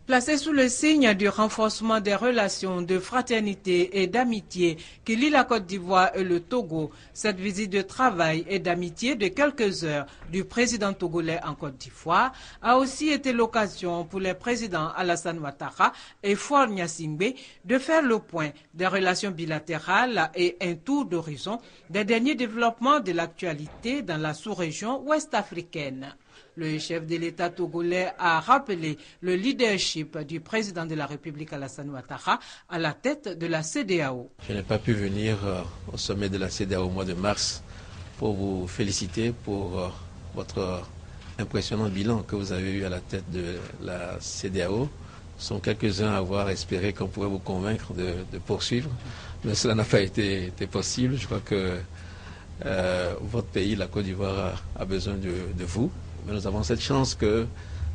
Placé sous le signe du renforcement des relations de fraternité et d'amitié qui lient la Côte d'Ivoire et le Togo, cette visite de travail et d'amitié de quelques heures du président togolais en Côte d'Ivoire a aussi été l'occasion pour les présidents Alassane Ouattara et Faure Gnassingbé de faire le point des relations bilatérales et un tour d'horizon des derniers développements de l'actualité dans la sous-région ouest-africaine. Le chef de l'État togolais a rappelé le leadership du président de la République Alassane Ouattara à la tête de la CEDEAO. Je n'ai pas pu venir au sommet de la CEDEAO au mois de mars pour vous féliciter pour votre impressionnant bilan que vous avez eu à la tête de la CEDEAO. Nous sommes quelques-uns à avoir espéré qu'on pourrait vous convaincre de poursuivre, mais cela n'a pas été possible. Je crois que votre pays, la Côte d'Ivoire, a besoin de vous. Mais nous avons cette chance que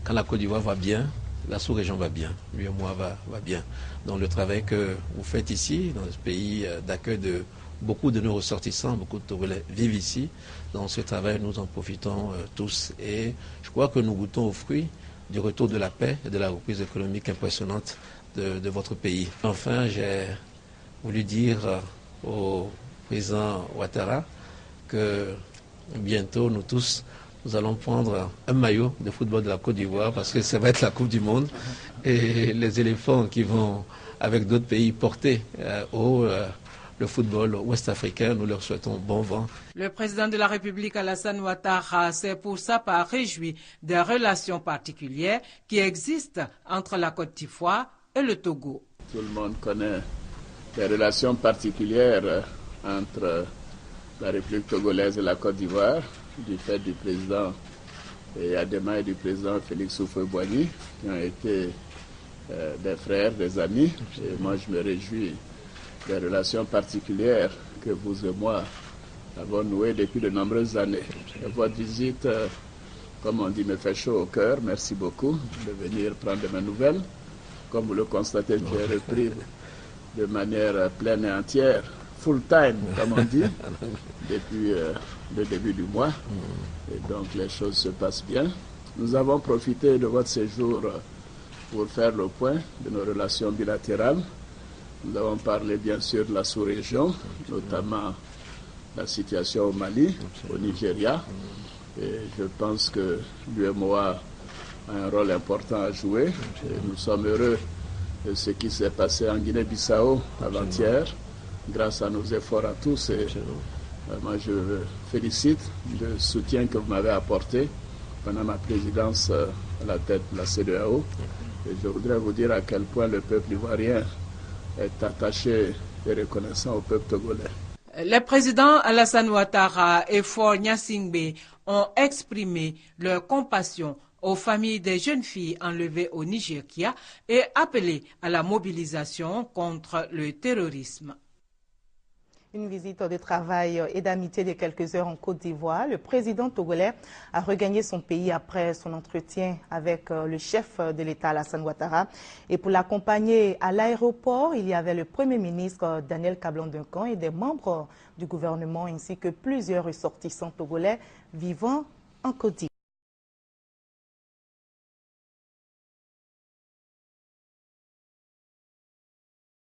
quand la Côte d'Ivoire va bien, la sous-région va bien, lui et moi va bien. Donc le travail que vous faites ici, dans ce pays d'accueil de beaucoup de nos ressortissants, beaucoup de Togolais vivent ici. Dans ce travail, nous en profitons tous. Et je crois que nous goûtons aux fruits du retour de la paix et de la reprise économique impressionnante de votre pays. Enfin, j'ai voulu dire au président Ouattara que bientôt, nous tous, nous allons prendre un maillot de football de la Côte d'Ivoire parce que ça va être la Coupe du Monde et les éléphants qui vont avec d'autres pays porter le football ouest-africain, nous leur souhaitons bon vent. Le président de la République Alassane Ouattara s'est pour sa part réjoui des relations particulières qui existent entre la Côte d'Ivoire et le Togo. Tout le monde connaît les relations particulières entre la République togolaise et la Côte d'Ivoire, du fait du président Adema et du président Félix Houphouët-Boigny, qui ont été des frères, des amis. Et moi, je me réjouis des relations particulières que vous et moi avons nouées depuis de nombreuses années. Et votre visite, comme on dit, me fait chaud au cœur. Merci beaucoup de venir prendre de mes nouvelles. Comme vous le constatez, j'ai repris de manière pleine et entière, full time, comme on dit, depuis le début du mois. Et donc les choses se passent bien. Nous avons profité de votre séjour pour faire le point de nos relations bilatérales. Nous avons parlé bien sûr de la sous-région, notamment la situation au Mali, au Nigeria. Et je pense que l'UEMOA a un rôle important à jouer. Et nous sommes heureux de ce qui s'est passé en Guinée-Bissau avant-hier, grâce à nos efforts à tous. Et moi, je vous félicite du soutien que vous m'avez apporté pendant ma présidence à la tête de la CEDEAO. Et je voudrais vous dire à quel point le peuple ivoirien est attaché et reconnaissant au peuple togolais. Les présidents Alassane Ouattara et Faure Gnassingbé ont exprimé leur compassion aux familles des jeunes filles enlevées au Nigeria et appelé à la mobilisation contre le terrorisme. Une visite de travail et d'amitié de quelques heures en Côte d'Ivoire. Le président togolais a regagné son pays après son entretien avec le chef de l'État Alassane Ouattara. Et pour l'accompagner à l'aéroport, il y avait le Premier ministre Daniel Kablan-Duncan et des membres du gouvernement ainsi que plusieurs ressortissants togolais vivant en Côte d'Ivoire.